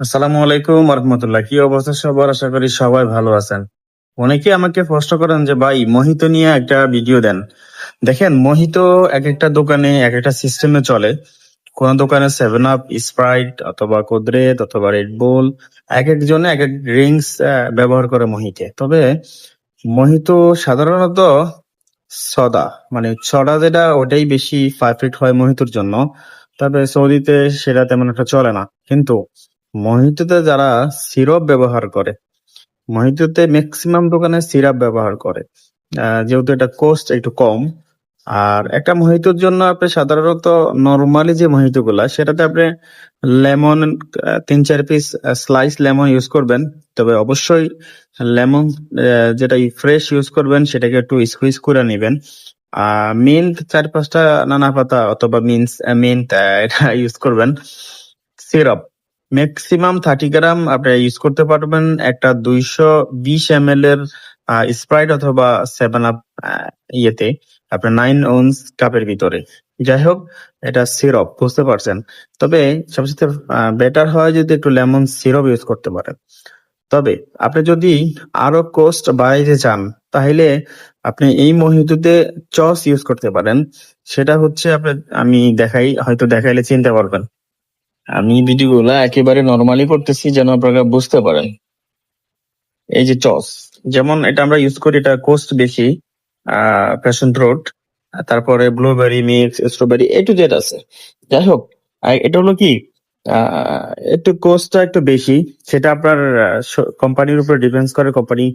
আসসালামু আলাইকুম রহমতুল্লাহ। কি অবস্থা সবার? আশা করি সবাই ভালো আছেন। অনেকে আমাকে প্রশ্ন করেন যে ভাই মোহিত নিয়ে একটা ভিডিও দেন। দেখেন, মোহিত এক একটা দোকানে এক একটা সিস্টেমে চলে। কোন দোকানে সেভেন আপ, স্প্রাইট অথবা কোদরেদ অথবা রেড বুল, এক একজনে এক এক ড্রিঙ্কস ব্যবহার করে মোহিতে। তবে মোহিত সাধারণত সদা, মানে সদা যেটা ওটাই বেশি পারফেক্ট হয় মোহিতোর জন্য। তবে সৌদিতে সেটা তেমন একটা চলে না। কিন্তু মোহিতোতে যারা সিরাপ ব্যবহার করে, মোহিতোতে ম্যাক্সিমাম দোকানে সিরাপ ব্যবহার করে। যেহেতু এটা কোস্ট একটু কম। আর একটা মোহিতোর জন্য আপনি সাধারণত নরমালি যে মোহিতো গুলা, সেটাতে আপনি lemon 3-4 piece slice lemon use করবেন। তবে অবশ্যই লেমন যেটা ফ্রেশ ইউজ করবেন সেটাকে একটু স্কুইজ করে নেবেন। মিন্ট 4-5টা নানা পাতা অথবা মিন্ট এটা ইউজ করবেন। সিরাপ ম্যাক্সিমাম 30 গ্রাম আপনি ইউজ করতে পারবেন একটা 220 ml এর স্প্রাইট অথবা সেভেন আপ ইয়েতে, আপনার 9 ounce কাপের ভিতরে। যাই হোক, এটা সিরাপ, বুঝতে পারছেন। তবে সবচেয়ে বেটার হয় যদি একটু লেমন সিরাপ ইউজ করতে পারেন। তবে আপনি যদি আরো কোস্ট বাড়াইতে চান, তাহলে আপনি এই মহিতোতে চস ইউজ করতে পারেন। সেটা হচ্ছে আপনার, আমি দেখাই, হয়তো দেখাইলে চিনতে পারবেন। আমি ভিডিওগুলা একেবারে নরমালি করতেছি যেন আপনারা বুঝতে পারেন। এই যে চস, যেমন এটা আমরা ইউজ করি, এটা কোস্ট বেশি, প্যাশন ফ্রুট, তারপরে blueberry mix, strawberry, A to Z আছে। যাই হোক, এটা হলো কি, একটু কোস্টটা একটু বেশি। সেটা আপনার কোম্পানির উপর ডিপেন্ডস করে, কোম্পানি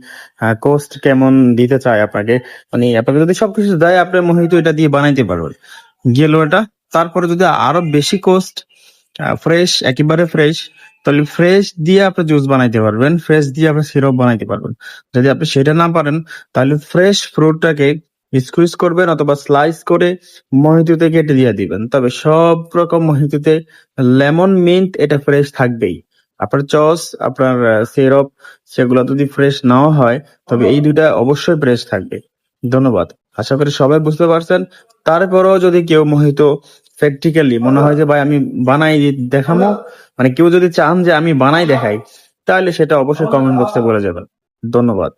কোস্ট কেমন দিতে চায় আপনাকে। মানে আপনাকে যদি সবকিছু দেয়, আপনি মোহিতো এটা দিয়ে বানাইতে পারবেন, গেল এটা। তারপরে যদি আরো বেশি কোস্ট, ফ্রেশ, একেবারে ফ্রেশ, তাহলে ফ্রেশ দিয়ে আপনি জুস বানাইতে পারবেন, ফ্রেশ দিয়ে আপনি সিরাপ বানাইতে পারবেন। যদি আপনি সেটা না পারেন, তাহলে ফ্রেশ ফ্রুটটাকে স্কুইজ করবেন অথবা স্লাইস করে মহিতোতে কেটে দিয়ে দিবেন। তবে সব রকম মহিতোতে লেমন মিন্ট এটা ফ্রেশ থাকবেই। আপনার চস, আপনার সিরাপ, সেগুলো যদি ফ্রেশ নাও হয়, তবে এই দুইটা অবশ্যই ফ্রেশ থাকবে। ধন্যবাদ। আশা করি সবাই বুঝতে পারছেন। তারপরেও যদি কেউ মোহিত প্র্যাকটিক্যালি মনে হয় যে ভাই আমি বানাই দেখাবো, মানে কেউ যদি চান যে আমি বানাই দেখাই, তাহলে সেটা অবশ্যই কমেন্ট বক্সে বলে যাবেন। ধন্যবাদ।